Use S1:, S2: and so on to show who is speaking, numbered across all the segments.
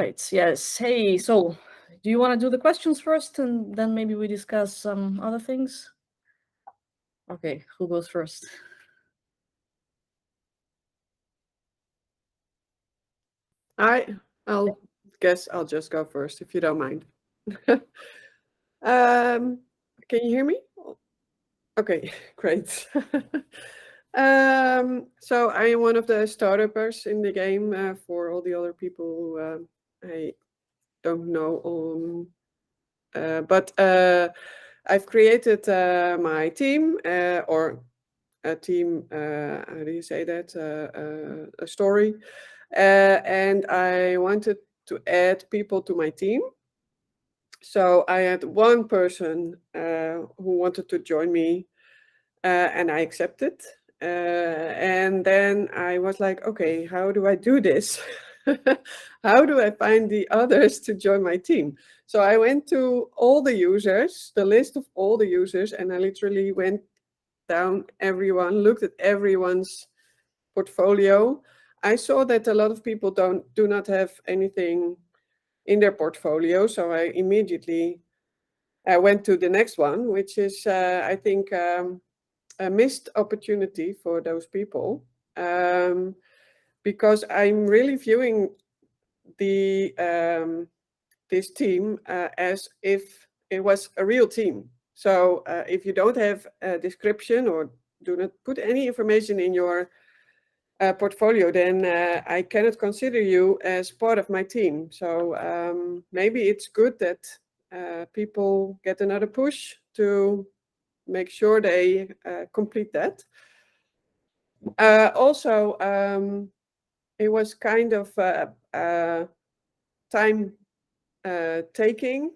S1: Right. Yes. Hey, so do you want to do the questions first and then maybe we discuss some other things? Okay, who goes first?
S2: I'll guess I'll just go first if you don't mind. um, can you hear me? Okay, great. So I am one of the startuppers in the game for all the other people who I don't know. But I've created my team or a team. How do you say that? A story, and I wanted to add people to my team. So I had one person who wanted to join me, and I accepted. And then I was like, okay, how do I do this? How do I find the others to join my team? So I went to all the users, the list of all the users, and I literally went down everyone, looked at everyone's portfolio. I saw that a lot of people do not have anything in their portfolio, so I immediately went to the next one, which is I think a missed opportunity for those people, because I'm really viewing the this team as if it was a real team. So if you don't have a description or do not put any information in your portfolio, then I cannot consider you as part of my team. So maybe it's good that people get another push to make sure they complete that. Also, it was kind of time taking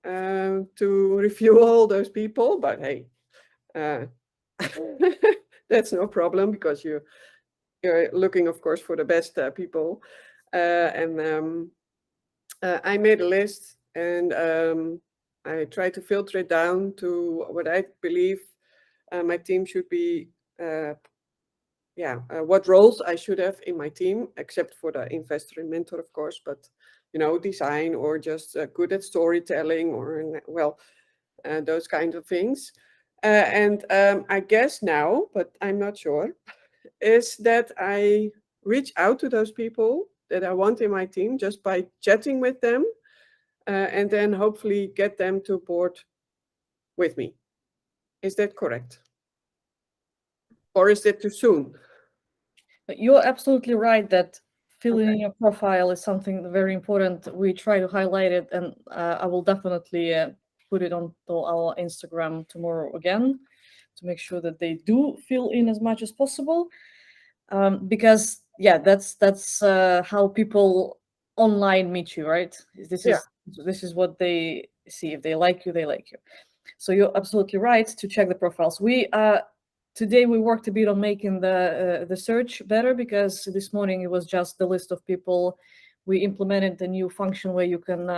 S2: to review all those people, but hey, uh, that's no problem because you're looking, of course, for the best people. And I made a list and I tried to filter it down to what I believe my team should be. What roles I should have in my team, except for the investor and mentor, of course, but design or just good at storytelling or those kinds of things. And I guess now, but I'm not sure, is that I reach out to those people that I want in my team just by chatting with them, and then hopefully get them to board with me. Is that correct? Or is that too soon?
S1: But you're absolutely right that filling in your profile is something very important. We try to highlight it, and I will definitely put it on to our Instagram tomorrow again to make sure that they do fill in as much as possible. Because yeah, that's how people online meet you, right? This
S2: Yeah.
S1: is this is what they see. If they like you, they like you. So you're absolutely right to check the profiles. We today we worked a bit on making the search better because this morning it was just the list of people. We implemented a new function where you can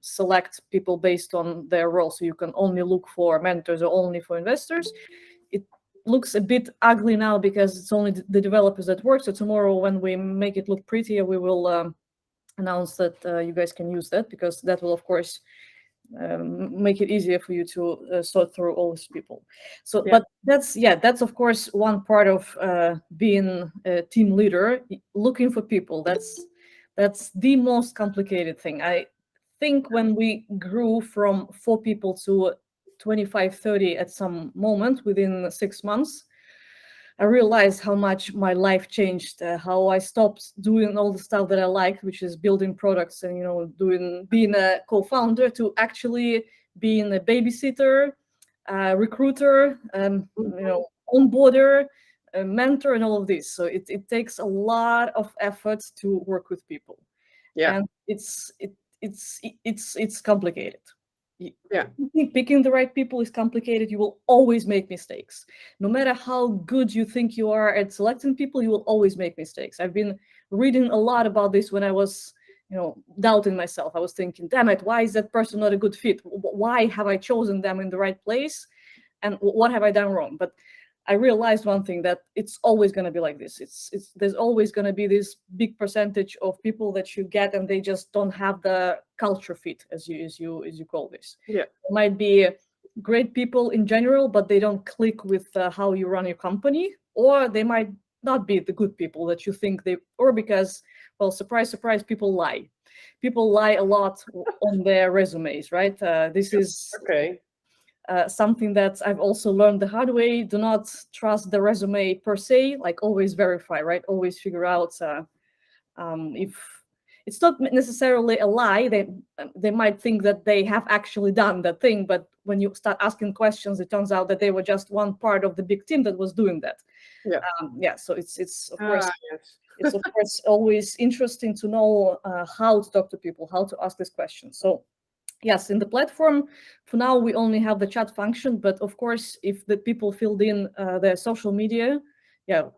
S1: select people based on their role, so you can only look for mentors or only for investors. It looks a bit ugly now because it's only the developers that work. So tomorrow, when we make it look prettier, we will announce that you guys can use that, because that will, of course, make it easier for you to sort through all these people. So,
S2: Yeah.
S1: but that's of course one part of being a team leader, looking for people. That's the most complicated thing. I think when we grew from 4 people to 25, 30 at some moment within 6 months, I realized how much my life changed, how I stopped doing all the stuff that I liked, which is building products and being a co-founder, to actually being a babysitter, recruiter,
S2: Mhm.
S1: onboarder, a mentor, and all of this. So it takes a lot of effort to work with people,
S2: Yeah.
S1: and it's complicated. Y-
S2: Yeah.
S1: Picking the right people is complicated. You will always make mistakes. No matter how good you think you are at selecting people, you will always make mistakes. I've been reading a lot about this when I was, doubting myself. I was thinking, damn it, why is that person not a good fit? Why have I chosen them in the right place? And what have I done wrong? But I realized one thing, that it's always going to be like this. It's there's always going to be this big percentage of people that you get, and they just don't have the culture fit, as you call this.
S2: Yeah.
S1: It might be great people in general, but they don't click with how you run your company, or they might not be the good people that you think they, or because, well, surprise, surprise, people lie. People lie a lot on their resumes, right? This is
S2: Okay.
S1: something that I've also learned the hard way. Do not trust the resume per se, like always verify, right? Always figure out if it's not necessarily a lie. They might think that they have actually done that thing, but when you start asking questions, it turns out that they were just one part of the big team that was doing that.
S2: Yeah.
S1: Yeah. So it's of course
S2: Yes.
S1: it's of course always interesting to know how to talk to people, how to ask this question. So yes, in the platform, for now, we only have the chat function, but of course, if the people filled in their social media, yeah,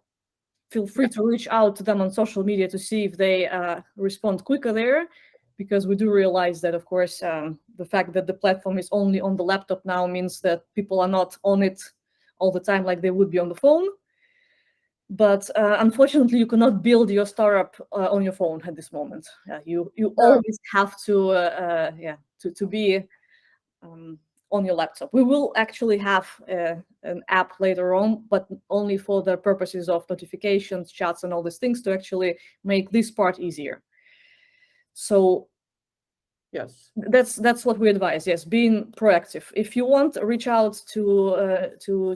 S1: feel free to reach out to them on social media to see if they respond quicker there, because we do realize that, of course, the fact that the platform is only on the laptop now means that people are not on it all the time like they would be on the phone. But unfortunately, you cannot build your startup on your phone at this moment. You always have to to be on your laptop. We will actually have an app later on, but only for the purposes of notifications, chats, and all these things, to actually make this part easier. So
S2: Yes.
S1: that's what we advise. Yes, being proactive. If you want, reach out to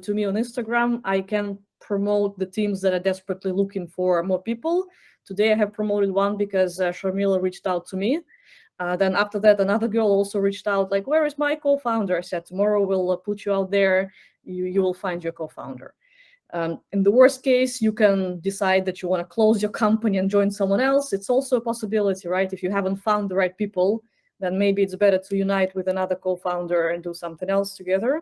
S1: me on Instagram. I can promote the teams that are desperately looking for more people. Today I have promoted one because Sharmila reached out to me. Then after that, another girl also reached out, like, where is my co-founder? I said, tomorrow we'll put you out there. You will find your co-founder. In the worst case, you can decide that you want to close your company and join someone else. It's also a possibility, right? If you haven't found the right people, then maybe it's better to unite with another co-founder and do something else together.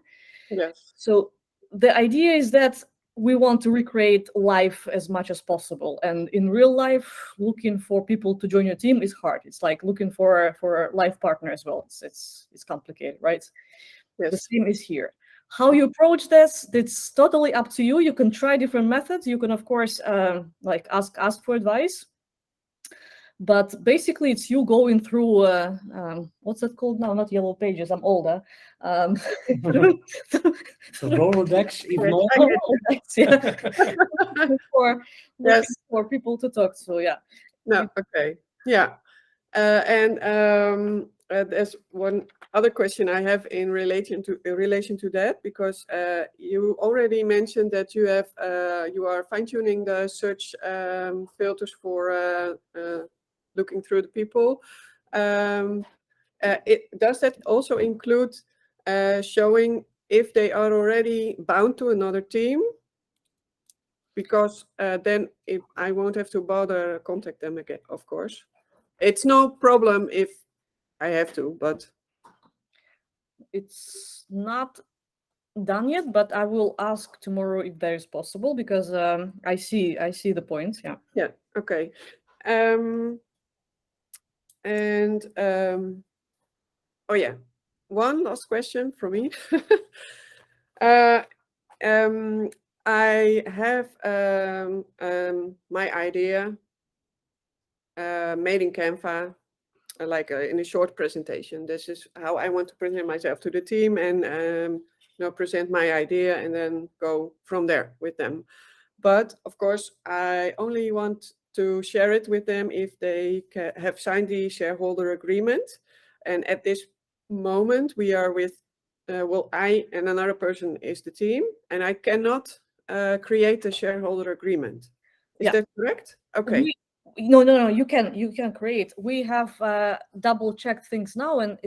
S2: Yes.
S1: So the idea is that we want to recreate life as much as possible. And in real life, looking for people to join your team is hard. It's like looking for a life partner as well. It's complicated, right?
S2: Yes.
S1: The same is here. How you approach this, it's totally up to you. You can try different methods. You can, of course, like ask for advice. But basically, it's you going through what's it called now? Not Yellow Pages. I'm older.
S3: So Rolodex, even more.
S1: Rolodex, yeah. for people to talk to. Yeah.
S2: No. Okay. Yeah. And there's one other question I have in relation to that, because you already mentioned that you are fine-tuning the search filters for looking through the people. Does that also include showing if they are already bound to another team? Because then I won't have to bother contact them again, of course. It's no problem if I have to, but
S1: it's not done yet, but I will ask tomorrow if that is possible, because I see the point. Yeah.
S2: Yeah. Okay. And oh yeah, one last question from me. I have my idea made in Canva, like in a short presentation. This is how I want to present myself to the team, and present my idea, and then go from there with them. But of course, I only want to share it with them if they have signed the shareholder agreement. And at this moment, we are with, I and another person is the team, and I cannot create a shareholder agreement. Is that correct? Okay.
S1: No. You can create. We have double checked things now, and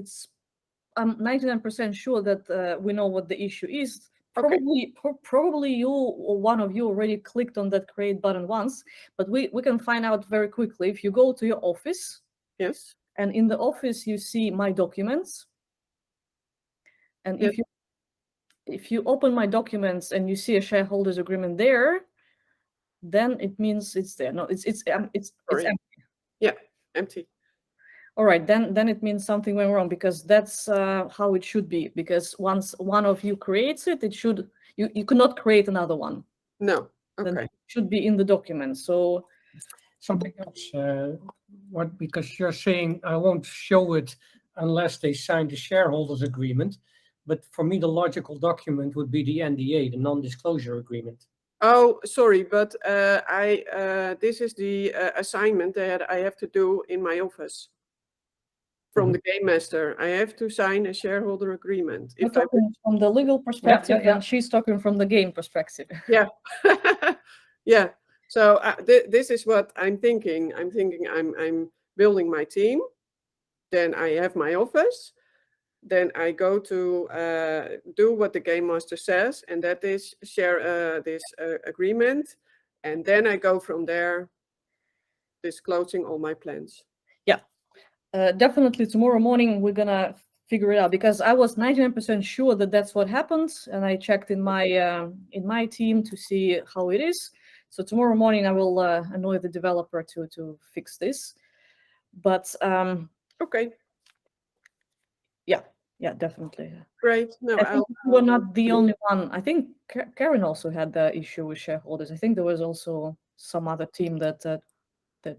S1: I'm 99% sure that we know what the issue is. Probably you or one of you already clicked on that create button once, but we can find out very quickly. If you go to your office,
S2: yes,
S1: and in the office you see my documents, and
S2: yes.
S1: if you open my documents and you see a shareholders agreement there, then it means it's there. No, it's empty.
S2: Yeah, empty.
S1: all right, then it means something went wrong, because that's how it should be. Because once one of you creates it, it should you cannot create another one.
S2: No.
S1: Then
S2: Okay.
S1: it should be in the document. So
S3: Something else, because you're saying I won't show it unless they sign the shareholders agreement. But for me, the logical document would be the NDA, the non-disclosure agreement.
S2: Oh, sorry, but this is the assignment that I have to do in my office from the game master. I have to sign a shareholder agreement.
S1: you're
S2: If I
S1: talking from the legal perspective,
S3: yeah.
S1: and she's talking from the game perspective.
S2: yeah, yeah. So this is what I'm thinking. I'm building my team. Then I have my office. Then I go to do what the game master says, and that is share this agreement. And then I go from there, disclosing all my plans.
S1: Yeah, definitely tomorrow morning we're gonna figure it out, because I was 99% sure that that's what happened, and I checked in my team to see how it is. So tomorrow morning I will annoy the developer to fix this. But
S2: Okay,
S1: yeah, definitely.
S2: great. No,
S1: I think you were not the only one. I think Karen also had the issue with shareholders. I think there was also some other team that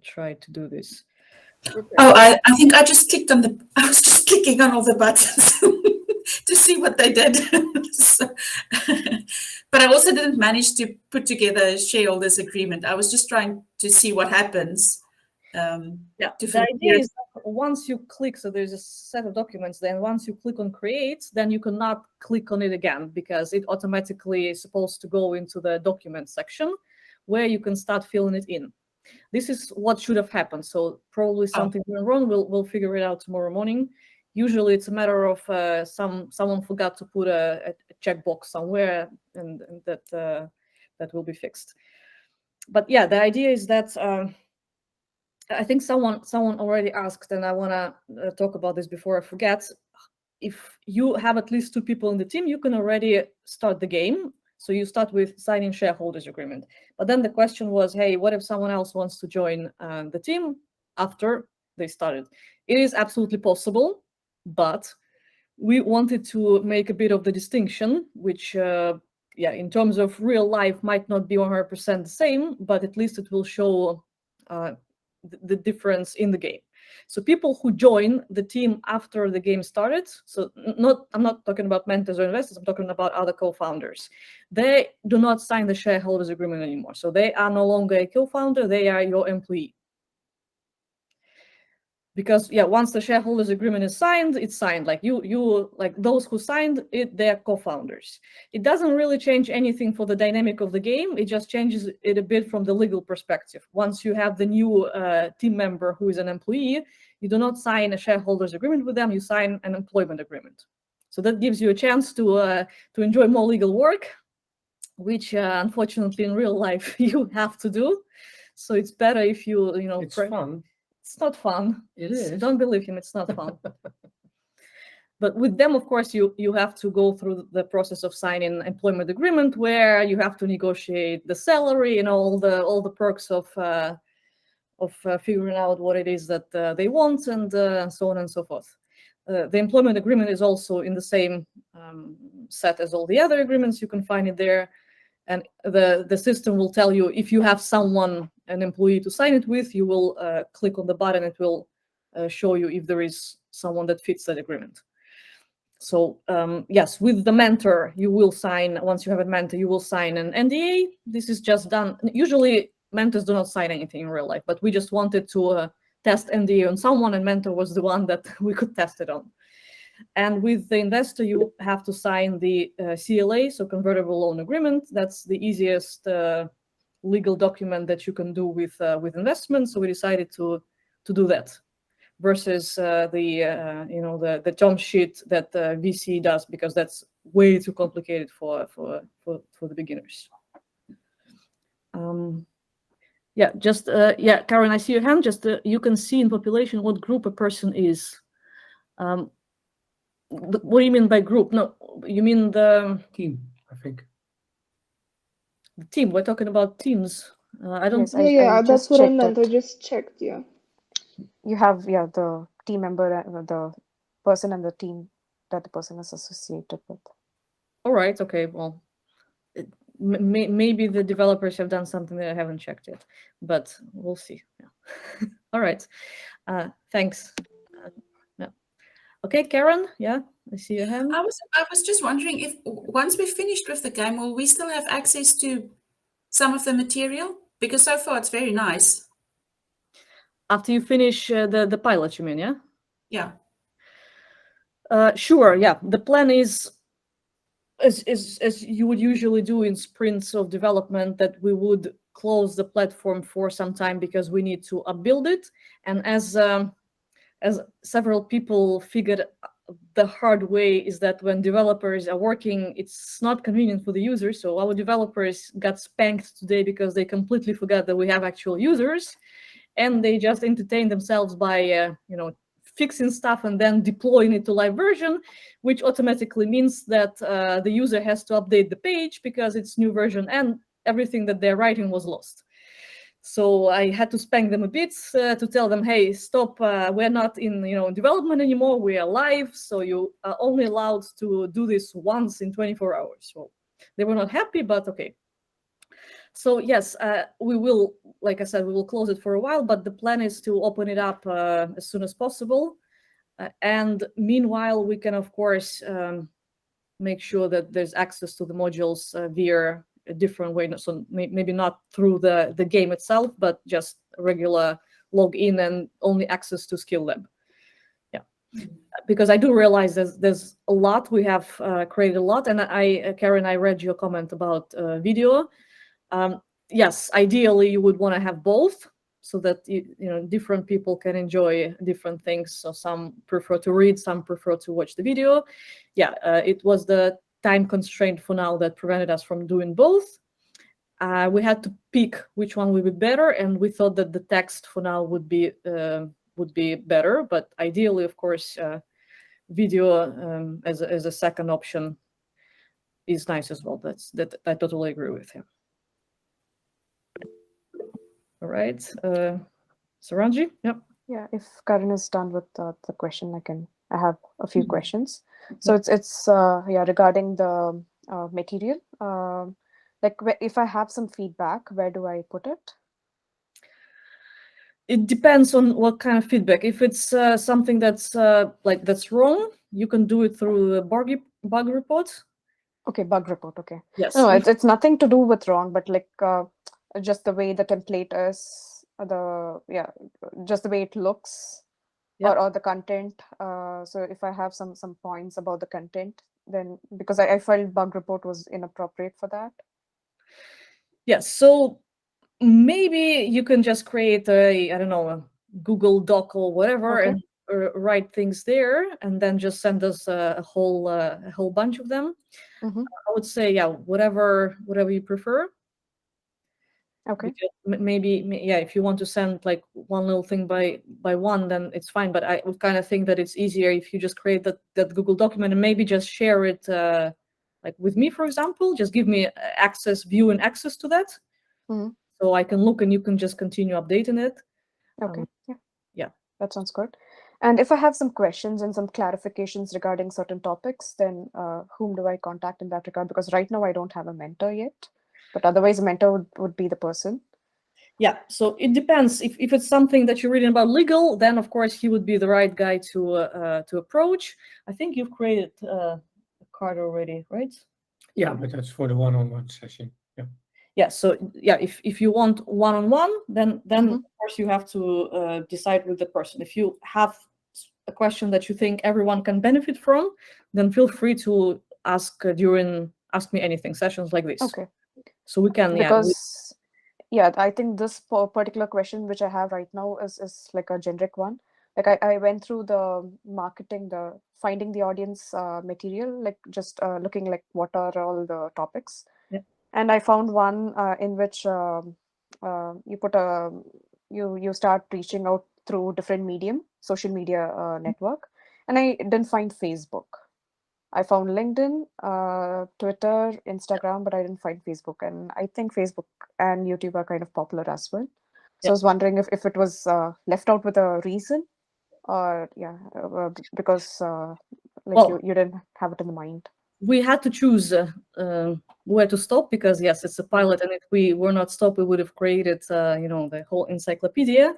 S1: tried to do this.
S2: Okay.
S4: Oh, I think I just clicked on I was just clicking on all the buttons to see what they did. So, but I also didn't manage to put together a shareholders agreement. I was just trying to see what happens.
S1: Yeah,
S4: to
S1: the idea is that once you click, so there's a set of documents, then once you click on create, then you cannot click on it again, because it automatically is supposed to go into the document section where you can start filling it in. This is what should have happened. So probably something went wrong. We'll figure it out tomorrow morning. Usually it's a matter of someone forgot to put a checkbox somewhere, and that will be fixed. But yeah, the idea is that I think someone already asked, and I want to talk about this before I forget. If you have at least 2 people in the team, you can already start the game. So you start with signing shareholders agreement. But then the question was, hey, what if someone else wants to join the team after they started? It is absolutely possible, but we wanted to make a bit of the distinction, which, in terms of real life might not be 100% the same, but at least it will show the difference in the game. So people who join the team after the game started, so I'm not talking about mentors or investors, I'm talking about other co-founders. They do not sign the shareholders agreement anymore. So they are no longer a co-founder, they are your employee. Because once the shareholders agreement is signed, it's signed. Like you like those who signed it, they're co-founders. It doesn't really change anything for the dynamic of the game. It just changes it a bit from the legal perspective. Once you have the new team member who is an employee, you do not sign a shareholders agreement with them. You sign an employment agreement. So that gives you a chance to enjoy more legal work, which unfortunately in real life you have to do. So it's better if you
S3: It's fun.
S1: It's not fun.
S3: It is.
S1: Don't believe him. It's not fun. But with them, of course, you have to go through the process of signing employment agreement, where you have to negotiate the salary and all the perks of figuring out what it is that they want, and so on and so forth. The employment agreement is also in the same set as all the other agreements. You can find it there. And the system will tell you if you have an employee to sign it with, you will click on the button. It will show you if there is someone that fits that agreement. So yes, with the mentor, you will sign, once you have a mentor, you will sign an NDA. This is just done. Usually mentors do not sign anything in real life, but we just wanted to test NDA on someone, and mentor was the one that we could test it on. And with the investor, you have to sign the CLA, so convertible loan agreement. That's the easiest legal document that you can do with investments. So we decided to do that, versus the term sheet that VC does, because that's way too complicated for the beginners. Karen, I see your hand. Just you can see in population what group a person is. What do you mean by group? No, you mean the
S3: Team, I think.
S1: The team. We're talking about teams. I don't.
S5: Yes, I
S6: That's
S5: just
S6: what I
S5: checked
S6: meant. I
S5: that.
S6: just checked, yeah.
S5: You have the team member, the person and the team that the person is associated with.
S1: All right. Okay. Well, maybe the developers have done something that I haven't checked yet, but we'll see. Yeah. All right. Thanks. Yeah. Okay, Karen. Yeah, I see your hand.
S4: I was just wondering if once we're finished with the game, will we still have access to some of the material? Because so far it's very nice.
S1: After you finish the pilot, you mean? Yeah.
S4: Yeah.
S1: Sure. Yeah. The plan is, as you would usually do in sprints of development, that we would close the platform for some time because we need to upbuild it. And as several people figured the hard way, is that when developers are working, it's not convenient for the users. So our developers got spanked today because they completely forgot that we have actual users, and they just entertain themselves by fixing stuff and then deploying it to live version, which automatically means that the user has to update the page because it's new version and everything that they're writing was lost. So I had to spank them a bit to tell them, hey, stop, we're not in development anymore, we are live, so you are only allowed to do this once in 24 hours. So they were not happy, but okay. So yes, we will, like I said, we will close it for a while, but the plan is to open it up as soon as possible. And meanwhile, we can, of course, make sure that there's access to the modules via a different way. So maybe not through the game itself, but just regular login and only access to Skill Lab. Yeah, because I do realize there's a lot. We have created a lot. And Karen, I read your comment about video. Yes, ideally you would want to have both, so that different people can enjoy different things. So some prefer to read, some prefer to watch the video. Yeah, it was the time constraint for now that prevented us from doing both. We had to pick which one would be better, and we thought that the text for now would be better. But ideally, of course, video as a second option is nice as well. That I totally agree with him. All right, Saranji, yep.
S5: Yeah, if Karan is done with the question, I have a few questions. So it's regarding the material. Like if I have some feedback, where do I put it?
S1: It depends on what kind of feedback. If it's something that's that's wrong, you can do it through the bug report.
S5: Okay, bug report. Okay.
S1: Yes.
S5: No, it's nothing to do with wrong, but like just the way the template is, just the way it looks,
S1: Yep.
S5: or the content. So if I have some points about the content, then because I felt bug report was inappropriate for that.
S1: Yes. So maybe you can just create a Google Doc or whatever,
S5: Okay.
S1: and write things there, and then just send us a whole bunch of them.
S5: Mm-hmm.
S1: I would say, yeah, whatever you prefer.
S5: Okay.
S1: Because maybe if you want to send like one little thing by one, then it's fine. But I would kind of think that it's easier if you just create that Google document and maybe just share it like with me, for example. Just give me view and access to that, so I can look and you can just continue updating it.
S5: Okay.
S1: Yeah,
S5: that sounds good. And if I have some questions and some clarifications regarding certain topics, then whom do I contact in that regard? Because right now I don't have a mentor yet, but otherwise a mentor would be the person.
S1: Yeah, so it depends. If it's something that you're reading about legal, then of course he would be the right guy to approach. I think you've created a card already, right?
S3: Yeah, but that's for the one-on-one session. Yeah.
S1: Yeah. So yeah, if you want one-on-one, then of course you have to decide with the person. If you have a question that you think everyone can benefit from, then feel free to ask during Ask Me Anything sessions like this.
S5: Okay.
S1: So we can
S5: because I think this particular question which I have right now is like a generic one. Like I went through the marketing, the finding the audience material, like just looking like what are all the topics.
S1: Yeah.
S5: And I found one in which you put you start reaching out through different social media network, and I didn't find Facebook. I found LinkedIn, Twitter, Instagram, but I didn't find Facebook. And I think Facebook and YouTube are kind of popular as well. So I was wondering if it was left out with a reason, or yeah, because like
S1: Well,
S5: you didn't have it in the mind?
S1: we had to choose where to stop, because yes, it's a pilot, and if we were not stopped, we would have created the whole encyclopedia.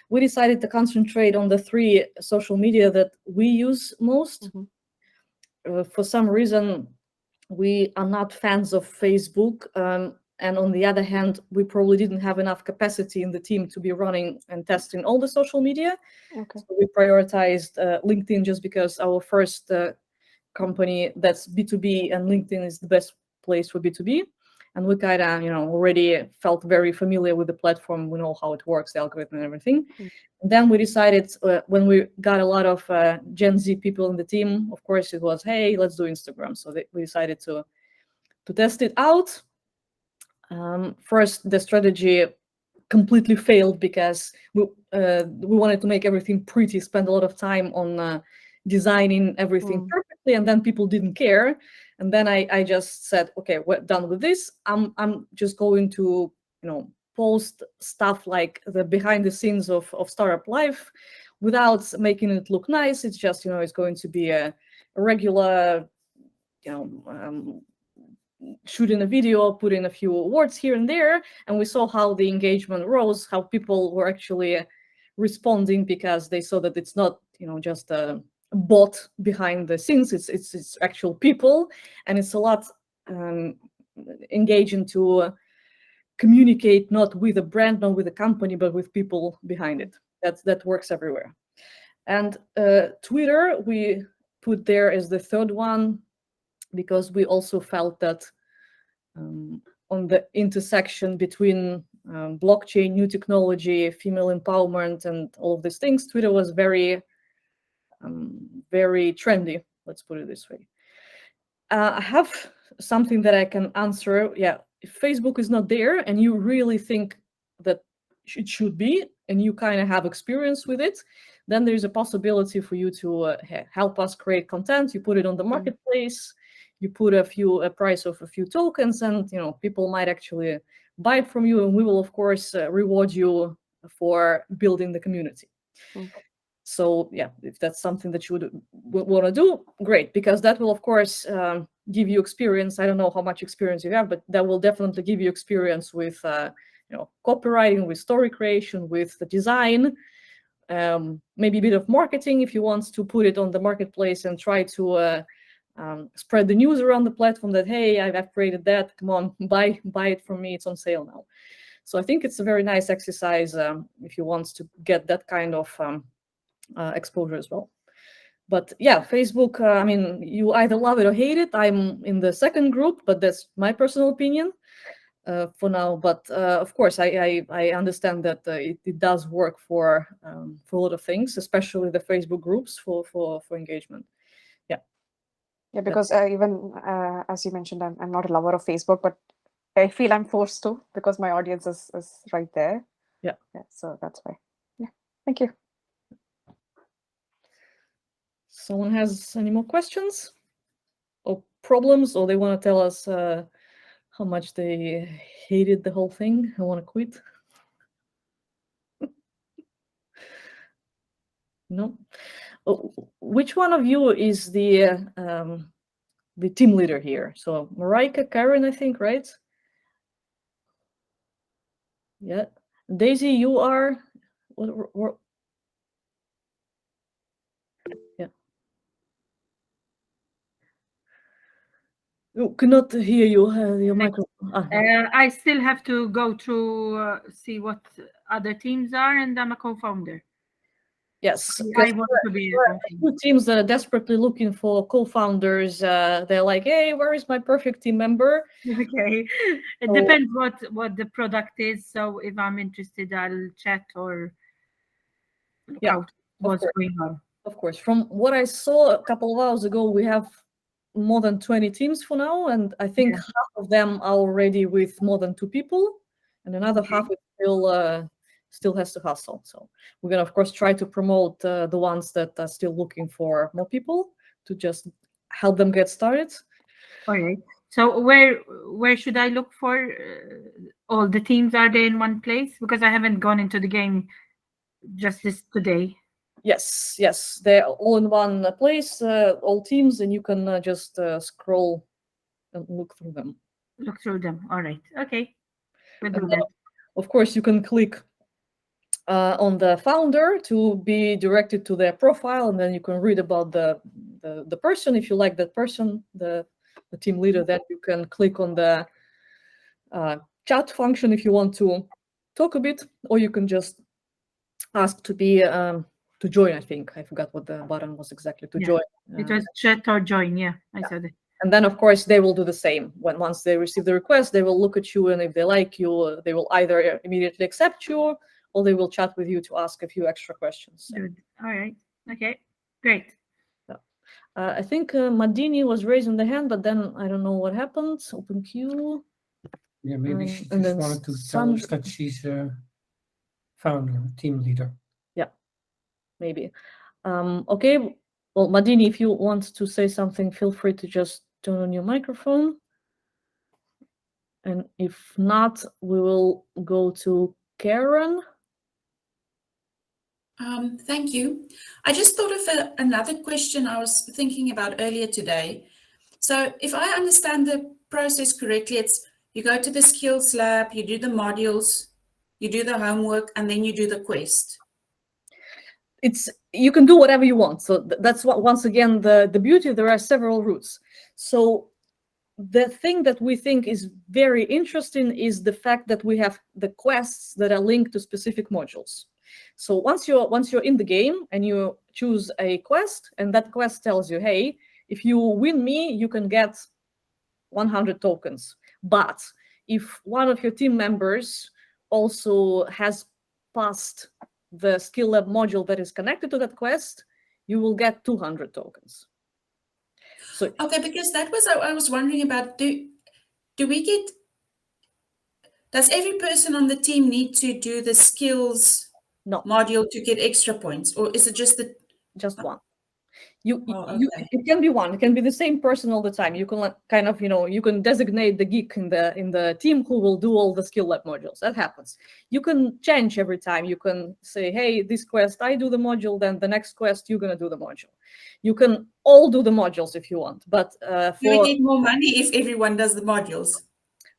S1: We decided to concentrate on the 3 social media that we use most.
S5: Mhm.
S1: For some reason, we are not fans of Facebook, and on the other hand, we probably didn't have enough capacity in the team to be running and testing all the social media.
S5: Okay.
S1: So we prioritized LinkedIn, just because our first company that's B2B, and LinkedIn is the best place for B2B. And we kind of, already felt very familiar with the platform. We know how it works, the algorithm and everything.
S5: Mm.
S1: And then we decided, when we got a lot of Gen Z people in the team, of course, it was, hey, let's do Instagram. So we decided to test it out. First, the strategy completely failed, because we wanted to make everything pretty, spend a lot of time on designing everything perfectly, and then people didn't care. And then I just said, okay, we're done with this. I'm just going to post stuff like the behind the scenes of startup life, without making it look nice. It's just it's going to be a regular shooting a video, putting a few words here and there, and we saw how the engagement rose, how people were actually responding, because they saw that it's not just a bot behind the scenes. It's actual people, and it's a lot engaging to communicate, not with a brand, not with a company, but with people behind it. That works everywhere. And Twitter we put there as the 3rd one, because we also felt that on the intersection between blockchain, new technology, female empowerment, and all of these things, Twitter was very, very trendy. Let's put it this way. I have something that I can answer. Yeah, if Facebook is not there, and you really think that it should be, and you kind of have experience with it, then there's a possibility for you to help us create content. You put it on the marketplace, you put a price of a few tokens, and people might actually buy it from you, and we will of course reward you for building the community. So yeah, if that's something that you would want to do, great, because that will of course give you experience. I don't know how much experience you have, but that will definitely give you experience with copywriting, with story creation, with the design, maybe a bit of marketing if you want to put it on the marketplace and try to spread the news around the platform that, hey, I've created that, come on, buy it from me, it's on sale now. So I think it's a very nice exercise if you want to get that kind of exposure as well. But yeah, Facebook, I mean, you either love it or hate it. I'm in the second group, but that's my personal opinion for now. But of course, I understand that it does work for a lot of things, especially the Facebook groups for engagement.
S5: Yeah, because even as you mentioned, I'm not a lover of Facebook, but I feel I'm forced to, because my audience is right there.
S1: Yeah.
S5: So that's why. Yeah. Thank you.
S1: Someone has any more questions or problems, or they want to tell us how much they hated the whole thing and want to quit? No. Which one of you is the team leader here? So Marika, Karen, I think, right? Yeah. Daisy, you are. What? Yeah. Oh, could not hear you. Your microphone.
S6: I still have to go through, see what other teams are, and I'm a co-founder.
S1: Yes,
S6: I want to be a co-founder.
S1: Two teams that are desperately looking for co-founders. They're like, hey, where is my perfect team member?
S6: Okay, it depends what the product is. So if I'm interested, I'll chat or look out what's going on.
S1: Of course, from what I saw a couple of hours ago, we have more than 20 teams for now, and I think half of them are already with more than 2 people, and another half is still has to hustle. So we're gonna, of course, try to promote the ones that are still looking for more people to just help them get started.
S6: All right. So where should I look for all the teams? Are they in one place? Because I haven't gone into the game just this today.
S1: Yes, yes, they're all in one place, all teams, and you can just scroll and look through them.
S6: Look through them. All right. Okay. We'll do
S1: And then,
S6: that.
S1: of course, you can click on the founder to be directed to their profile, and then you can read about the person. If you like that person, the team leader, then you can click on the chat function if you want to talk a bit, or you can just ask to be to join. I think I forgot what the button was exactly, to
S6: Yeah.
S1: join.
S6: It was chat or join. Yeah, I saw that.
S1: And then, of course, they will do the same. Once they receive the request, they will look at you, and if they like you, they will either immediately accept you, or they will chat with you to ask a few extra questions. So,
S6: Good. All right. Okay. Great.
S1: I think Madini was raising the hand, but then I don't know what happened. Open queue.
S3: Yeah, maybe she
S1: and
S3: just
S1: then
S3: wanted to tell us
S1: Sandra-
S3: that she's a founder, team leader.
S1: Maybe. Okay. Well, Madini, if you want to say something, feel free to just turn on your microphone. And if not, we will go to Karen.
S4: Thank you. I just thought of another question I was thinking about earlier today. So if I understand the process correctly, it's you go to the skills lab, you do the modules, you do the homework, and then you do the quest.
S1: You can do whatever you want. So that's what, once again, the beauty. There are several routes. So the thing that we think is very interesting is the fact that we have the quests that are linked to specific modules. So once you're in the game and you choose a quest, and that quest tells you, hey, if you win me, you can get 100 tokens. But if one of your team members also has passed the skill lab module that is connected to that quest, you will get 200 tokens. So
S4: Okay, because that was I was wondering about. Does every person on the team need to do the skills
S1: no,
S4: module to get extra points, or is it just the
S1: just one.
S4: okay.
S1: It can be one. It can be the same person all the time. You can kind of, you can designate the geek in the team who will do all the skill lab modules. That happens. You can change every time. You can say, hey, this quest I do the module, then the next quest you're gonna do the module. You can all do the modules if you want, but
S4: Do we get more money if everyone does the modules?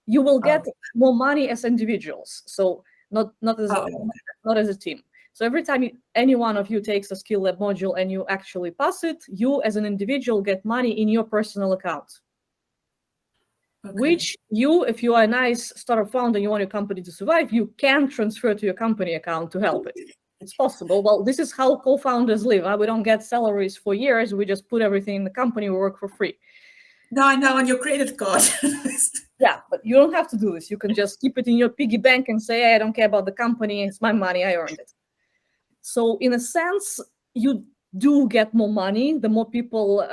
S1: you will get more money as individuals. So not as a team. So every time any one of you takes a skill lab module and you actually pass it, you as an individual get money in your personal account.
S4: Okay.
S1: Which you, if you are a nice startup founder and you want your company to survive, you can transfer to your company account to help it. It's possible. Well, this is how co-founders live. We don't get salaries for years. We just put everything in the company. We work for free.
S4: No, I know, on your credit card.
S1: Yeah, but you don't have to do this. You can just keep it in your piggy bank and say, hey, I don't care about the company. It's my money. I earned it. So in a sense, you do get more money the more people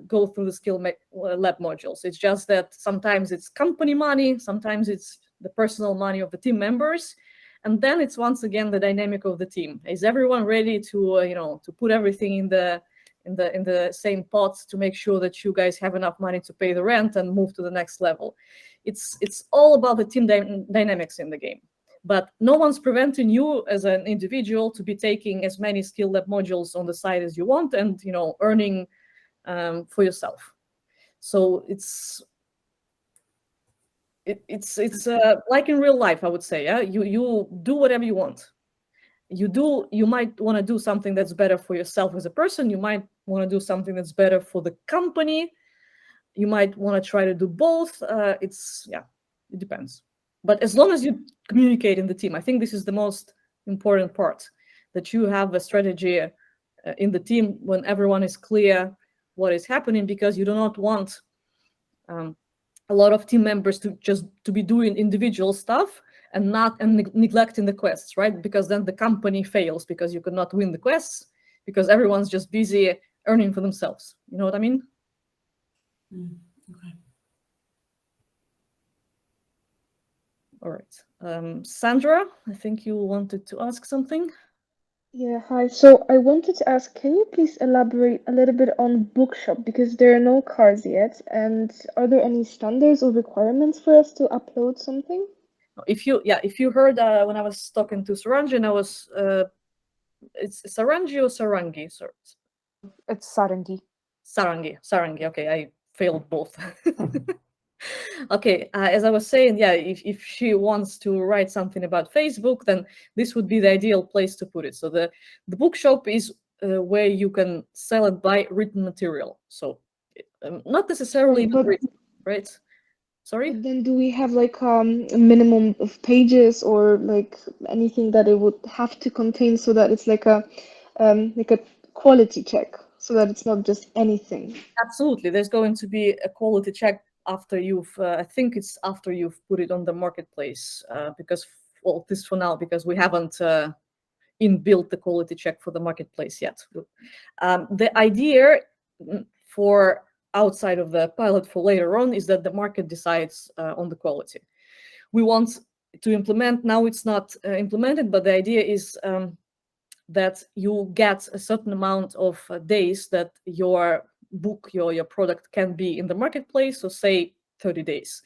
S1: go through the skill lab modules. It's just that sometimes it's company money, sometimes it's the personal money of the team members, and then it's once again the dynamic of the team. Is everyone ready to to put everything in the same pot to make sure that you guys have enough money to pay the rent and move to the next level? It's all about the team dynamics in the game. But no one's preventing you as an individual to be taking as many skill lab modules on the side as you want and earning for yourself. So it's like in real life, I would say. Yeah, you do whatever you want. You might want to do something that's better for yourself as a person. You might want to do something that's better for the company. You might want to try to do both. It depends. But as long as you communicate in the team, I think this is the most important part, that you have a strategy in the team when everyone is clear what is happening, because you do not want a lot of team members to be doing individual stuff and neglecting the quests, right? Because then the company fails because you could not win the quests because everyone's just busy earning for themselves. You know what I mean?
S4: Okay.
S1: All right. Sandra, I think you wanted to ask something.
S5: Yeah, hi. So I wanted to ask, can you please elaborate a little bit on Bookshop, because there are no cards yet, and are there any standards or requirements for us to upload something?
S1: If you heard when I was talking to Suranjan, I was It's Sarangi or Sarangi? Sorry.
S5: It's Sarangi.
S1: Sarangi. Okay, I failed both. Okay, as I was saying, yeah, if she wants to write something about Facebook, then this would be the ideal place to put it. So the bookshop is where you can sell and buy written material. So not necessarily even
S7: But
S1: written, right? Sorry?
S7: then do we have like a minimum of pages or like anything that it would have to contain so that it's like a quality check so that it's not just anything?
S1: Absolutely. There's going to be a quality check after you've, I think it's after you've put it on the marketplace, because, well, this for now, because we haven't inbuilt the quality check for the marketplace yet. The idea for outside of the pilot for later on is that the market decides on the quality. We want to implement, now it's not implemented, but the idea is that you get a certain amount of days that your book, your product can be in the marketplace, so say 30 days.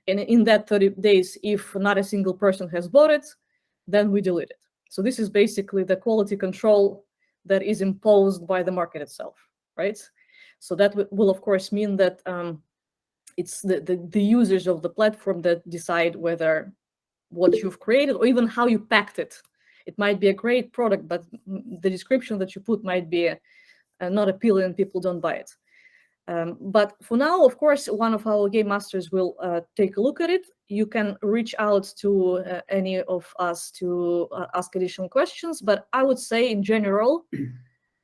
S1: And in that 30 days, if not a single person has bought it, then we delete it. So this is basically the quality control that is imposed by the market itself, right? So that will of course mean that it's the users of the platform that decide whether what you've created or even how you packed it. It might be a great product, but the description that you put might be not appealing and people don't buy it. But for now, of course, one of our game masters will take a look at it. You can reach out to any of us to ask additional questions. But I would say in general,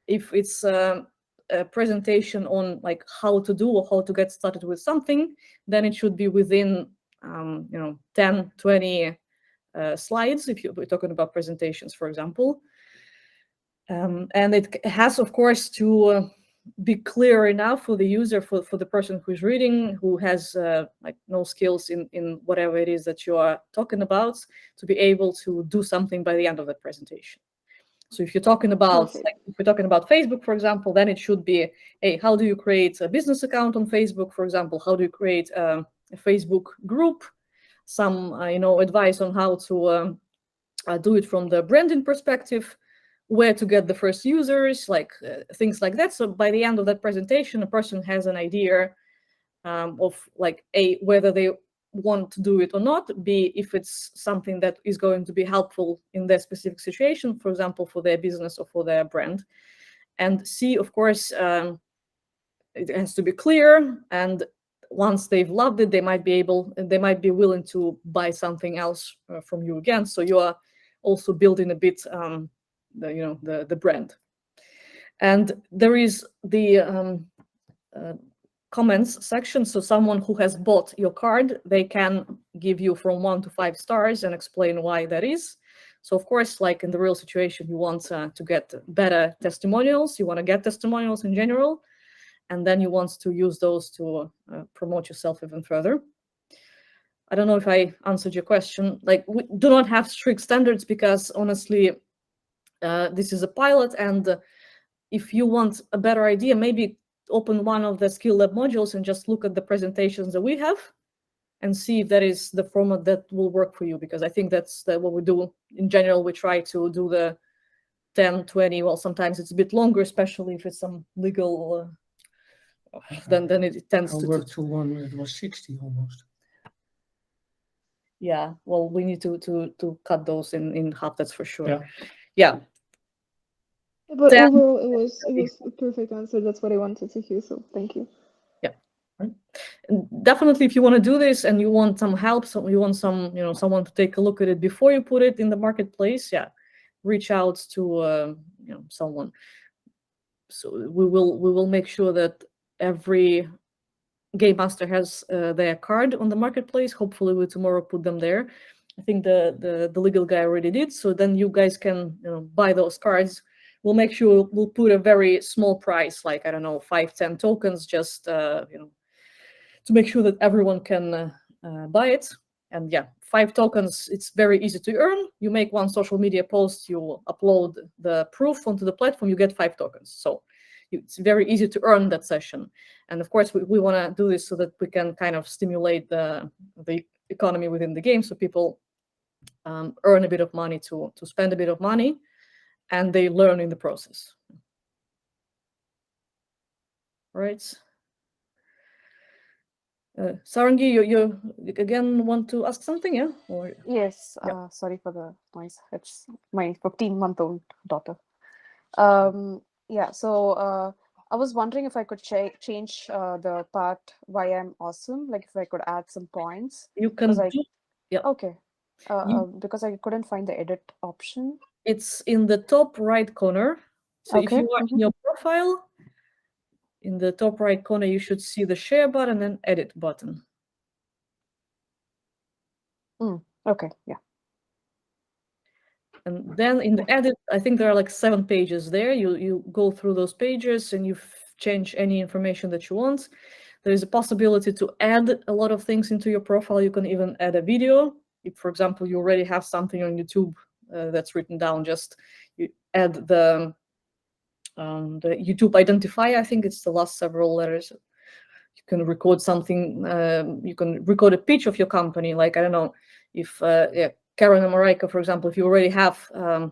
S1: if it's a presentation on like how to do or how to get started with something, then it should be within 10, 20 slides, if we're talking about presentations, for example. And it has, of course, to be clear enough for the user, for the person who's reading, who has like no skills in whatever it is that you are talking about, to be able to do something by the end of the presentation. So if you're talking about, like, if we're talking about Facebook, for example, then it should be, hey, how do you create a business account on Facebook, for example? How do you create a Facebook group? Some, advice on how to do it from the branding perspective, where to get the first users, like things like that. So by the end of that presentation, a person has an idea of like A, whether they want to do it or not, B, if it's something that is going to be helpful in their specific situation, for example, for their business or for their brand. And C, of course, it has to be clear, and once they've loved it, they might be willing to buy something else from you again. So you are also building a bit the brand. And there is the comments section. So someone who has bought your card, they can give you from 1 to 5 stars and explain why that is. So of course, like in the real situation, you want to get better testimonials. You want to get testimonials in general. And then you want to use those to promote yourself even further. I don't know if I answered your question. Like, we do not have strict standards because honestly, this is a pilot. And if you want a better idea, maybe open one of the Skill Lab modules and just look at the presentations that we have and see if that is the format that will work for you. Because I think that's what we do in general. We try to do the 10, 20, well, sometimes it's a bit longer, especially if it's some legal then it tends
S3: I
S1: to
S3: worked through one, it was 60 almost.
S1: Yeah, well, we need to cut those in half, that's for sure.
S3: Yeah.
S1: Yeah.
S7: But
S1: Then-
S7: overall, it was a perfect answer. That's what I wanted to hear. So thank you.
S1: Yeah. Right. And definitely, if you want to do this and you want some help, so you want someone to take a look at it before you put it in the marketplace, yeah, reach out to someone. So we will make sure that every game master has their card on the marketplace. Hopefully we tomorrow put them there. I think the legal guy already did. So then you guys can buy those cards. We'll make sure we'll put a very small price, like, I don't know, 5-10 tokens, just to make sure that everyone can buy it. And yeah, 5 tokens, it's very easy to earn. You make one social media post, you upload the proof onto the platform, you get 5 tokens. So it's very easy to earn that session. And of course, we want to do this so that we can kind of stimulate the economy within the game, so people earn a bit of money to spend a bit of money. and they learn in the process. Right. Sarangi, you again want to ask something, yeah? Or
S5: Yes,
S1: Yeah.
S5: sorry for the noise. It's my 15-month-old daughter. Yeah, so I was wondering if I could change the part why I'm awesome, like if I could add some points.
S1: you can
S5: Because I,
S1: do, yeah.
S5: okay,
S1: You-
S5: because I couldn't find the edit option.
S1: It's in the top right corner. So if
S5: Okay.
S1: you are in your profile, in the top right corner, you should see the share button and edit button.
S5: Okay, yeah.
S1: And then in the edit, I think there are like 7 pages there. You go through those pages and you change any information that you want. There is a possibility to add a lot of things into your profile. You can even add a video. If, for example, you already have something on YouTube that's written down, just you add the YouTube identifier. I think it's the last several letters. You can record something. You can record a pitch of your company. Like, I don't know, if Karen and Marika, for example, if you already have the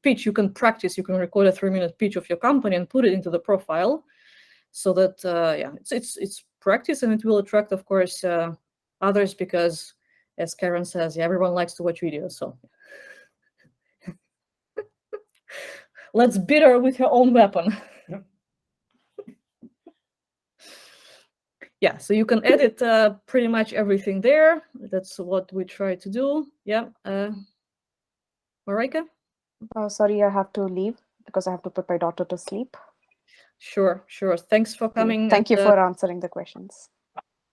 S1: pitch, you can practice. You can record a 3-minute pitch of your company and put it into the profile, so that it's practice, and it will attract, of course, others, because, as Karen says, everyone likes to watch videos. So let's beat her with her own weapon. Yeah, so you can edit pretty much everything there. That's what we try to do. Yeah, Marika?
S5: Sorry, I have to leave because I have to put my daughter to sleep.
S1: Sure. Thanks for coming.
S5: Thank you for answering the questions.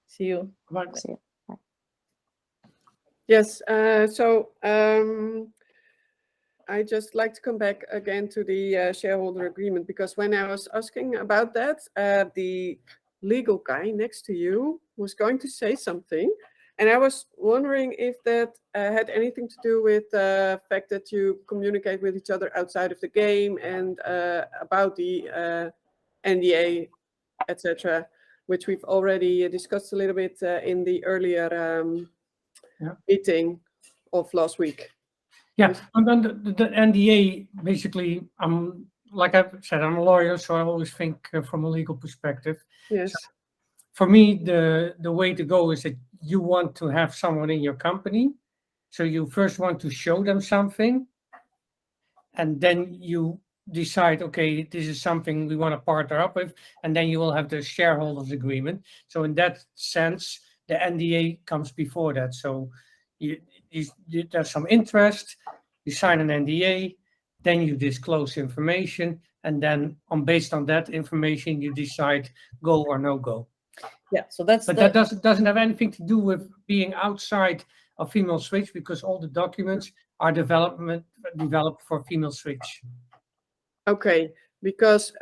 S1: See you.
S3: Bye.
S5: See you. Bye.
S2: Yes, I just like to come back again to the shareholder agreement, because when I was asking about that, the legal guy next to you was going to say something, and I was wondering if that had anything to do with the fact that you communicate with each other outside of the game, and about the NDA, etc., which we've already discussed a little bit in the earlier meeting of last week.
S3: Yeah, and then the NDA, basically, like I've said, I'm a lawyer, so I always think from a legal perspective.
S2: Yes.
S3: So for me, the way to go is that you want to have someone in your company. So you first want to show them something, and then you decide, okay, this is something we want to partner up with, and then you will have the shareholders agreement. So in that sense, the NDA comes before that. So there's some interest, you sign an NDA, then you disclose information, and then based on that information, you decide go or no go.
S1: Yeah, so that's.
S3: But that doesn't have anything to do with being outside of Female Switch, because all the documents are developed for Female Switch.
S2: Okay, because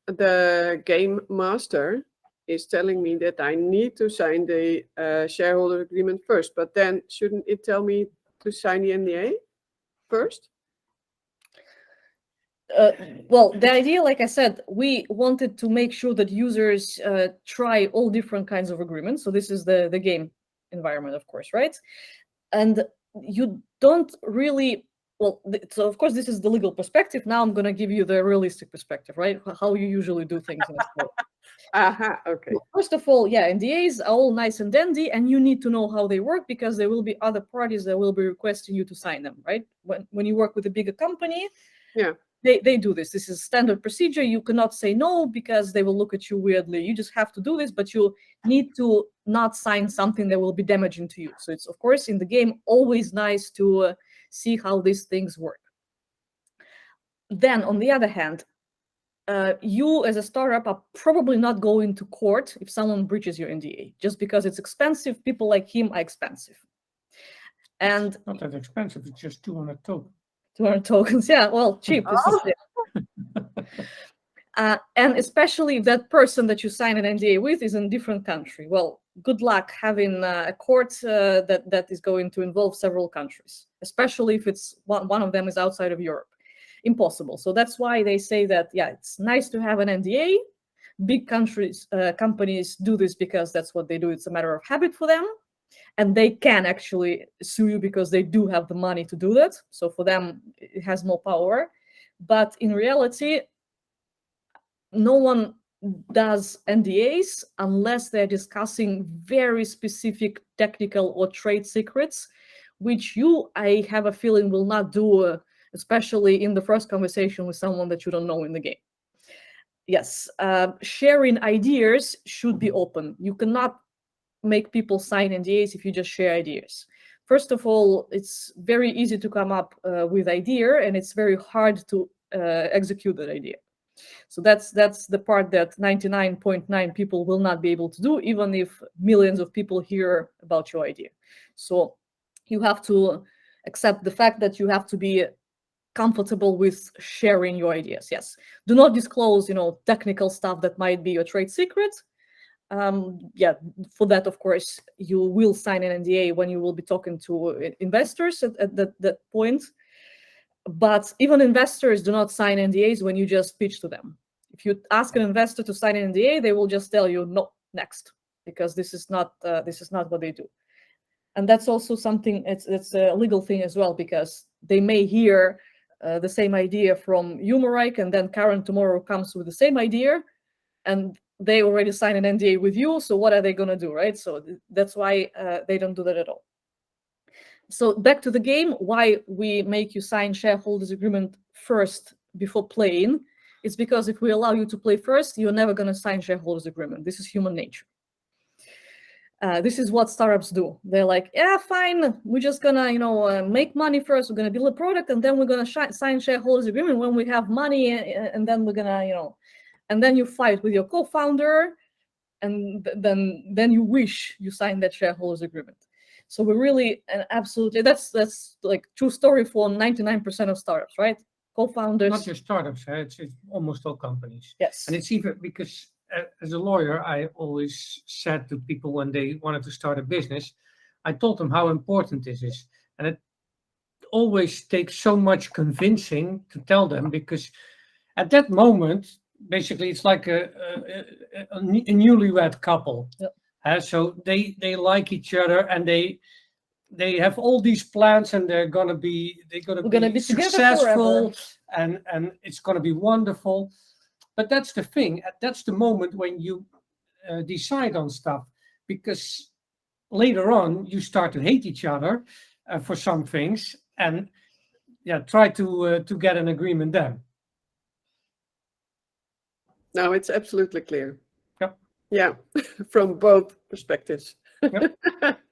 S2: the game master is telling me that I need to sign the shareholder agreement first, but then shouldn't it tell me to sign the NDA first?
S1: Well, the idea, like I said, we wanted to make sure that users try all different kinds of agreements. So this is the game environment, of course, right? And you don't really, well, so of course this is the legal perspective. Now I'm going to give you the realistic perspective, right? How you usually do things in a store.
S2: Aha, okay.
S1: Well, first of all, yeah, NDAs are all nice and dandy, and you need to know how they work, because there will be other parties that will be requesting you to sign them, right? When you work with a bigger company,
S2: yeah,
S1: they do this. This is standard procedure. You cannot say no, because they will look at you weirdly. You just have to do this, but you need to not sign something that will be damaging to you. So it's, of course, in the game, always nice to see how these things work. Then, on the other hand, you as a startup are probably not going to court if someone breaches your NDA, just because it's expensive. People like him are expensive. And
S3: not that expensive, it's just 200 tokens.
S1: 200 tokens, yeah, well, cheap. This is it. And especially if that person that you sign an NDA with is in a different country. Well, good luck having a court that is going to involve several countries, especially if it's one of them is outside of Europe. Impossible. So that's why they say that, yeah, it's nice to have an NDA. Big companies do this because that's what they do. It's a matter of habit for them. And they can actually sue you because they do have the money to do that. So for them, it has more power. But in reality, no one does NDAs unless they're discussing very specific technical or trade secrets, which I have a feeling, will not do, especially in the first conversation with someone that you don't know in the game. Yes, sharing ideas should be open. You cannot make people sign NDAs if you just share ideas. First of all, it's very easy to come up with idea, and it's very hard to execute that idea. So that's the part that 99.9 people will not be able to do, even if millions of people hear about your idea. So you have to accept the fact that you have to be comfortable with sharing your ideas. Yes, do not disclose, technical stuff that might be your trade secret. Yeah, for that, of course, you will sign an NDA when you will be talking to investors at that point. But even investors do not sign NDAs when you just pitch to them. If you ask an investor to sign an NDA, they will just tell you no, next, because this is not what they do. And that's also something, it's a legal thing as well, because they may hear the same idea from you, Marike, and then Karen tomorrow comes with the same idea, and they already signed an NDA with you. So what are they going to do, right? So that's why they don't do that at all. So back to the game, why we make you sign shareholders agreement first before playing. It's because if we allow you to play first, you're never going to sign shareholders agreement. This is human nature. This is what startups do. They're like, yeah, fine, we're just gonna, make money first. We're gonna build a product, and then we're gonna sign shareholders agreement when we have money, and then we're gonna, and then you fight with your co-founder, and then you wish you signed that shareholders agreement. So we're really, and absolutely, that's like true story for 99% of startups, right? Co-founders.
S3: Not just startups, it's almost all companies.
S1: Yes.
S3: And it's even because as a lawyer, I always said to people when they wanted to start a business, I told them how important this is. And it always takes so much convincing to tell them, because at that moment, basically, it's like a newlywed couple.
S1: Yep.
S3: So they like each other, and they have all these plans, and they're gonna be successful, and it's gonna be wonderful. But that's the thing. That's the moment when you decide on stuff, because later on you start to hate each other for some things, and try to get an agreement then.
S2: No, it's absolutely clear.
S3: Yep.
S2: Yeah, from both perspectives.
S3: Yep.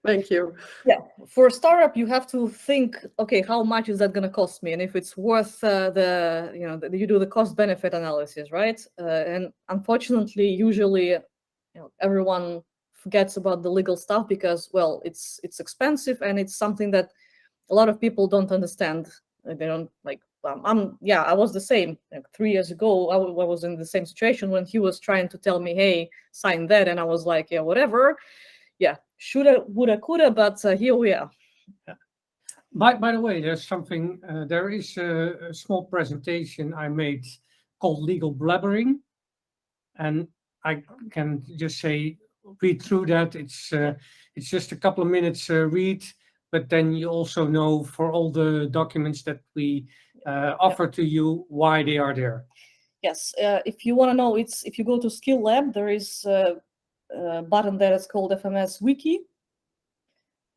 S2: Thank you.
S1: Yeah, for a startup, you have to think, okay, how much is that going to cost me, and if it's worth you do the cost benefit analysis, right? And unfortunately, usually, everyone forgets about the legal stuff because, well, it's expensive, and it's something that a lot of people don't understand. They don't like. I was the same. Like 3 years ago, I was in the same situation when he was trying to tell me, hey, sign that, and I was like, yeah, whatever. Yeah, shoulda, woulda, coulda, but here we are.
S3: By the way, there's something. There is a small presentation I made called Legal Blabbering, and I can just say read through that. It's just a couple of minutes read, but then you also know for all the documents that we offer to you why they are there.
S1: Yes, if you want to know, if you go to Skill Lab, there is a button there that's called FMS Wiki.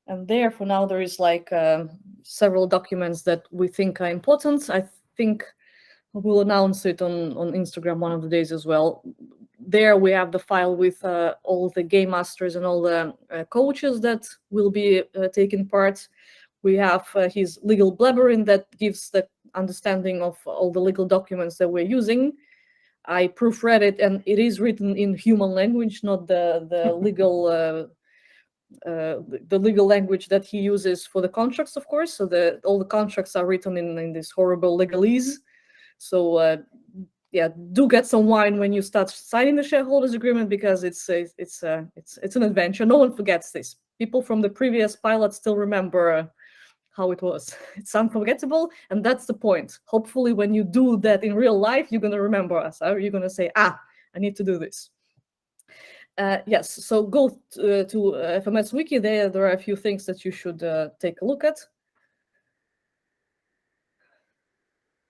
S1: And there, for now, there is like several documents that we think are important. I think we'll announce it on Instagram one of the days as well. There we have the file with all the game masters and all the coaches that will be taking part. We have his legal blabbering that gives the understanding of all the legal documents that we're using. I proofread it, and it is written in human language, not the legal the legal language that he uses for the contracts, of course. So all the contracts are written in this horrible legalese. So do get some wine when you start signing the shareholders agreement, because it's an adventure. No one forgets this. People from the previous pilot still remember how it was. It's unforgettable, and that's the point. Hopefully, when you do that in real life, you're gonna remember us. You're gonna say, I need to do this. Yes, so go to FMS Wiki. There are a few things that you should take a look at.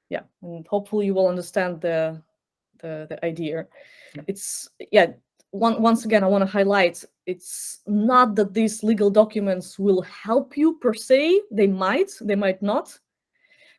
S1: yeah, and hopefully you will understand the idea.
S3: Yeah.
S1: It's once again, I want to highlight, it's not that these legal documents will help you per se. They might not,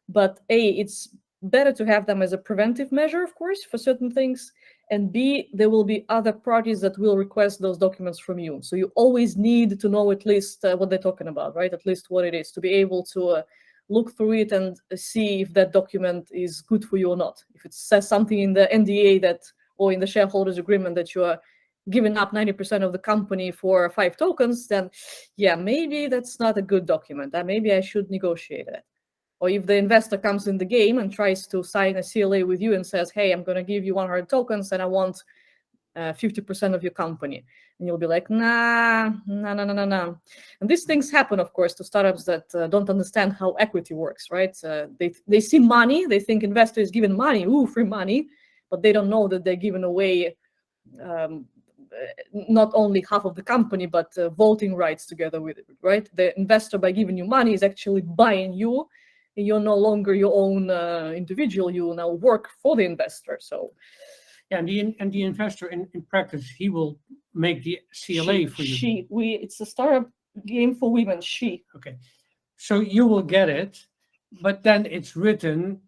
S1: but A, it's better to have them as a preventive measure, of course, for certain things, and B, there will be other parties that will request those documents from you. So you always need to know at least what they're talking about, right? At least what it is, to be able to look through it and see if that document is good for you or not. If it says something in the NDA that, or in the shareholders agreement, that you are giving up 90% of the company for 5 tokens, then yeah, maybe that's not a good document. Maybe I should negotiate that. Or if the investor comes in the game and tries to sign a CLA with you and says, hey, I'm going to give you 100 tokens and I want 50% of your company. And you'll be like, nah. And these things happen, of course, to startups that don't understand how equity works, right? They see money, they think investor is giving money, ooh, free money, but they don't know that they're giving away not only half of the company, but voting rights together with it, right? The investor, by giving you money, is actually buying you. You're no longer your own individual. You now work for the investor. So,
S3: yeah, and the investor in practice, he will make the CLA for you.
S1: It's a startup game for women.
S3: Okay, so you will get it, but then it's written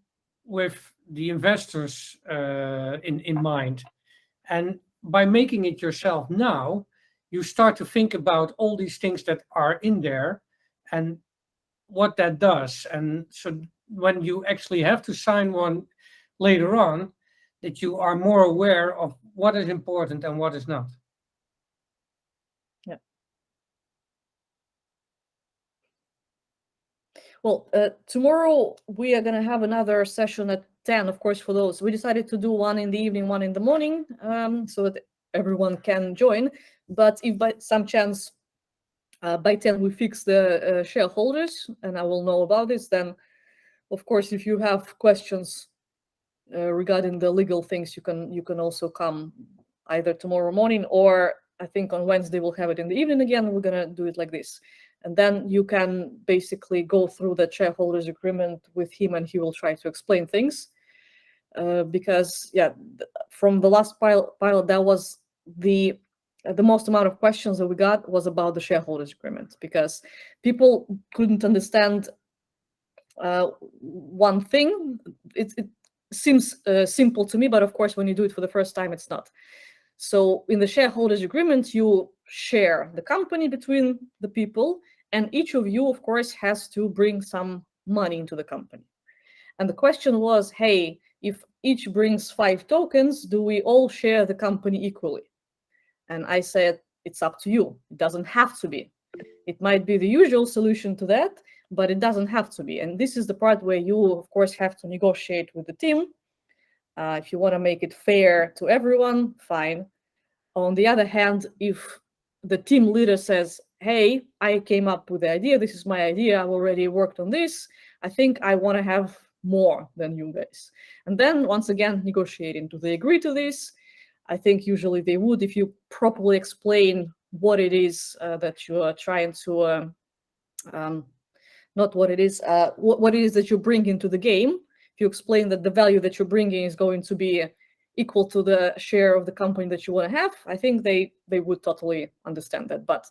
S3: with the investors in mind, and by making it yourself now, you start to think about all these things that are in there and what that does. And so when you actually have to sign one later on, that you are more aware of what is important and what is not.
S1: Yeah. Well, tomorrow we are going to have another session at 10, of course, for those. We decided to do one in the evening, one in the morning, so that everyone can join. But if by some chance by 10 we fix the shareholders and I will know about this, then of course, if you have questions regarding the legal things, you can also come either tomorrow morning, or I think on Wednesday we'll have it in the evening again. We're gonna do it like this, and then you can basically go through the shareholders agreement with him, and he will try to explain things. Because yeah, from the last pilot, that was the most amount of questions that we got was about the shareholders agreement, because people couldn't understand one thing. It seems simple to me, but of course, when you do it for the first time, it's not. So in the shareholders agreement, you share the company between the people, and each of you, of course, has to bring some money into the company. And the question was, hey, if each brings 5 tokens, do we all share the company equally? And I said, it's up to you. It doesn't have to be. It might be the usual solution to that, but it doesn't have to be. And this is the part where you, of course, have to negotiate with the team. If you want to make it fair to everyone, fine. On the other hand, if the team leader says, hey, I came up with the idea, this is my idea, I've already worked on this, I think I want to have more than you guys. And then once again, negotiating. Do they agree to this? I think usually they would, if you properly explain what it is that you are trying to, not what it is, what it is that you bring into the game. If you explain that the value that you're bringing is going to be equal to the share of the company that you want to have, I think they would totally understand that. But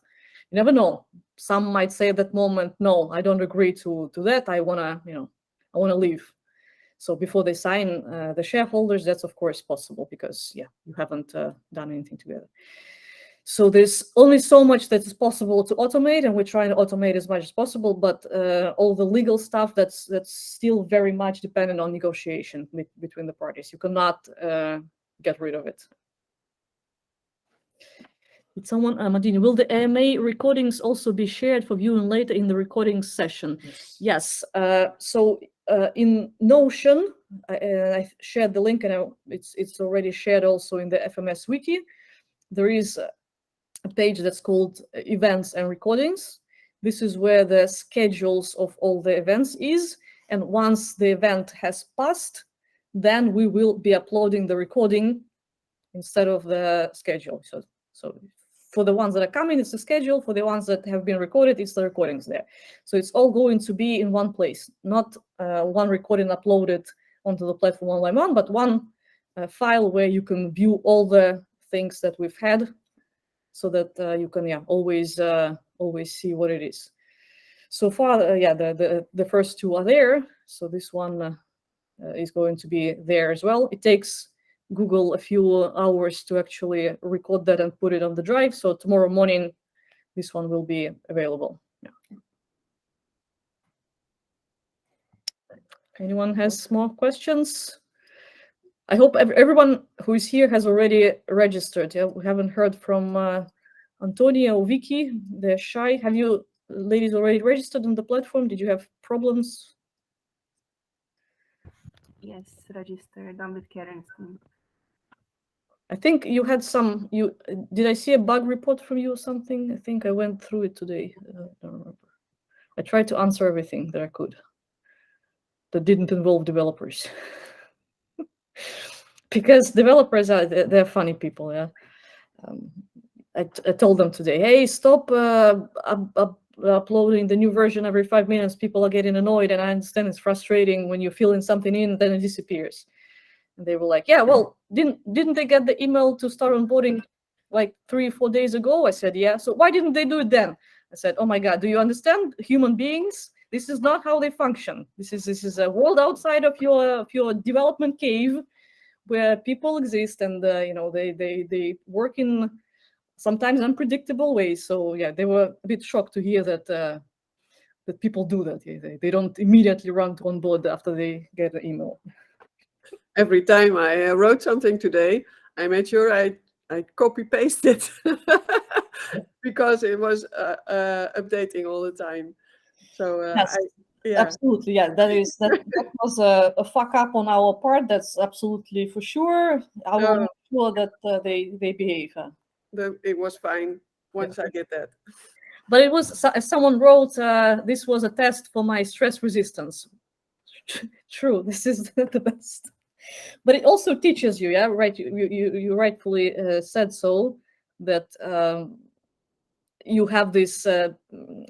S1: you never know. Some might say at that moment, no, I don't agree to that. I want to, I want to leave. So before they sign the shareholders, that's of course possible, because yeah, you haven't done anything together. So there's only so much that is possible to automate, and we're trying to automate as much as possible. But all the legal stuff, that's still very much dependent on negotiation between the parties. You cannot get rid of it. Did someone, Madini, will the AMA recordings also be shared for viewing later in the recording session? Yes. So in Notion, I shared the link, and it's already shared also in the FMS wiki. There is a page that's called events and recordings. This is where the schedules of all the events is. And once the event has passed, then we will be uploading the recording instead of the schedule. So for the ones that are coming, it's the schedule. For the ones that have been recorded, it's the recordings there. So it's all going to be in one place, not one recording uploaded onto the platform one by one, but one file where you can view all the things that we've had, so that you can always see what it is. So far, the first two are there. So this one is going to be there as well. It takes Google a few hours to actually record that and put it on the drive. So tomorrow morning, this one will be available. Yeah. Anyone has more questions? I hope everyone who is here has already registered. Yeah, we haven't heard from Antonia or Vicky. They're shy. Have you ladies already registered on the platform? Did you have problems?
S8: Yes, registered. I'm with Karen's team.
S1: I think you had some. Did I see a bug report from you or something? I think I went through it today. I don't remember. I tried to answer everything that I could that didn't involve developers. Because developers they're funny people. Yeah. I told them today, hey, stop uploading the new version every 5 minutes. People are getting annoyed, and I understand it's frustrating when you fill in something in, then it disappears. And they were like, yeah, well, didn't they get the email to start onboarding like 3 or 4 days ago? I said, yeah. So why didn't they do it then? I said, oh my God, do you understand human beings? This is not how they function. This is a world outside of your development cave, where people exist, and they work in sometimes unpredictable ways. So yeah, they were a bit shocked to hear that that people do that. They don't immediately run to onboard after they get an email.
S2: Every time I wrote something today, I made sure I copy pasted because it was updating all the time. So
S1: yes, absolutely, yeah. That was a fuck up on our part. That's absolutely for sure. I will make sure that they behave.
S2: It was fine once I get that.
S1: But it was, as someone wrote, this was a test for my stress resistance. True, this is the best. But it also teaches you, yeah, right? You rightfully said so, that you have this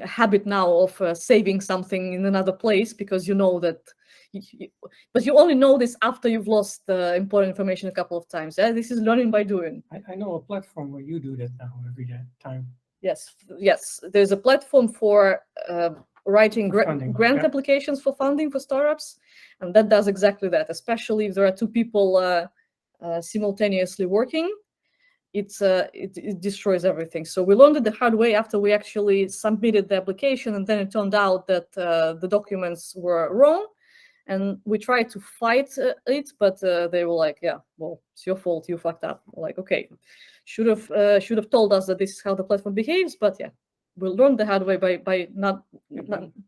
S1: habit now of saving something in another place, because you know that. But you only know this after you've lost important information a couple of times. Yeah? This is learning by doing.
S3: I know a platform where you do that now every time.
S1: Yes. There's a platform for writing grant
S3: yeah.
S1: applications for funding for startups, and that does exactly that. Especially if there are two people simultaneously working, it destroys everything. So we learned it the hard way after we actually submitted the application, and then it turned out that the documents were wrong, and we tried to fight it, but they were like, yeah, well, it's your fault, you fucked up. We're like, okay, should have told us that this is how the platform behaves, but yeah, we learned the hard way by not.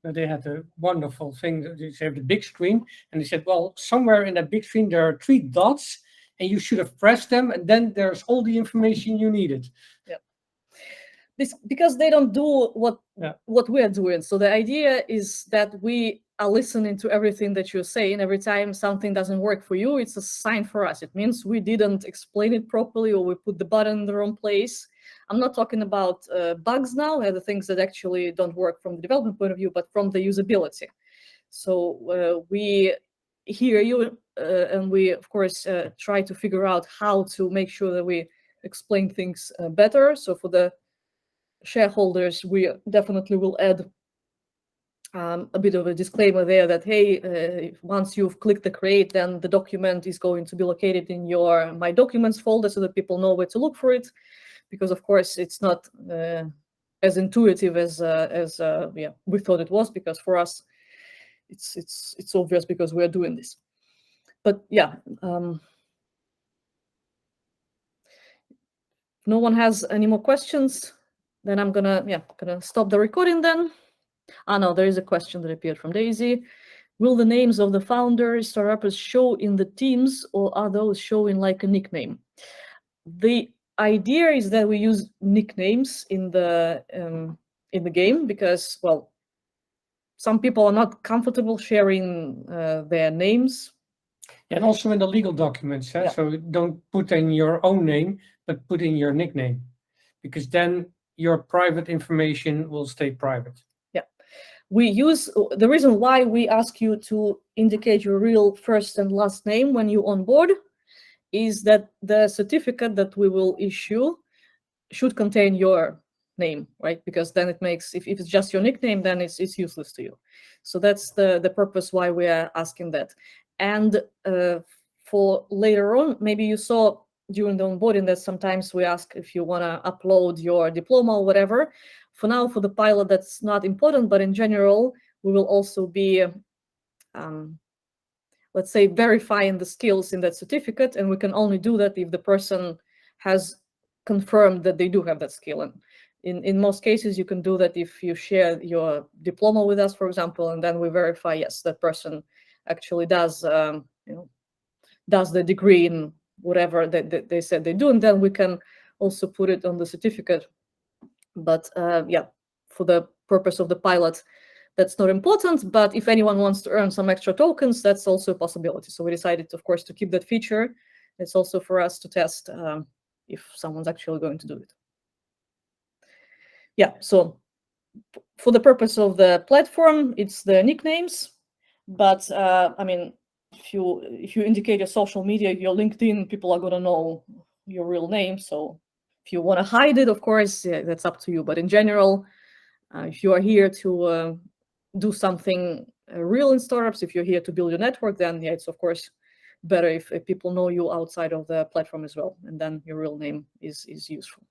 S3: They had a wonderful thing. They have the big screen, and they said, well, somewhere in that big screen there are 3 dots, and you should have pressed them, and then there's all the information you needed.
S1: Yeah. Because they don't do what we're doing. So the idea is that we are listening to everything that you're saying. Every time something doesn't work for you, it's a sign for us. It means we didn't explain it properly, or we put the button in the wrong place. I'm not talking about bugs now, the things that actually don't work from the development point of view, but from the usability. So we hear you, and we, of course, try to figure out how to make sure that we explain things better. So for the shareholders, we definitely will add a bit of a disclaimer there that, hey, once you've clicked the create, then the document is going to be located in your My Documents folder, so that people know where to look for it. Because of course it's not as intuitive as we thought it was. Because for us, it's obvious because we're doing this. But yeah. If no one has any more questions, then I'm gonna stop the recording then. No, there is a question that appeared from Daisy. Will the names of the founders, startups show in the teams, or are those showing like a nickname? The idea is that we use nicknames in the game because, well, some people are not comfortable sharing their names.
S3: And also in the legal documents, yeah? So don't put in your own name, but put in your nickname, because then your private information will stay private.
S1: Yeah, We use the reason why we ask you to indicate your real first and last name when you onboard is that the certificate that we will issue should contain your name, right? Because then it makes, if it's just your nickname, then it's useless to you. So that's the purpose why we are asking that. And for later on, maybe you saw during the onboarding that sometimes we ask if you want to upload your diploma or whatever. For now, for the pilot, that's not important, but in general, we will also be, let's say, verifying the skills in that certificate, and we can only do that if the person has confirmed that they do have that skill. And in most cases, you can do that if you share your diploma with us, for example, and then we verify, yes, that person actually does, does the degree in whatever they said they do, and then we can also put it on the certificate. But yeah, for the purpose of the pilot, that's not important. But if anyone wants to earn some extra tokens, that's also a possibility. So we decided, of course, to keep that feature. It's also for us to test if someone's actually going to do it. Yeah, so for the purpose of the platform, it's the nicknames. But I mean, if you indicate your social media, your LinkedIn, people are going to know your real name. So if you want to hide it, of course, yeah, that's up to you. But in general, if you are here to do something real in startups, if you're here to build your network, then yeah, it's of course better if people know you outside of the platform as well, and then your real name is useful.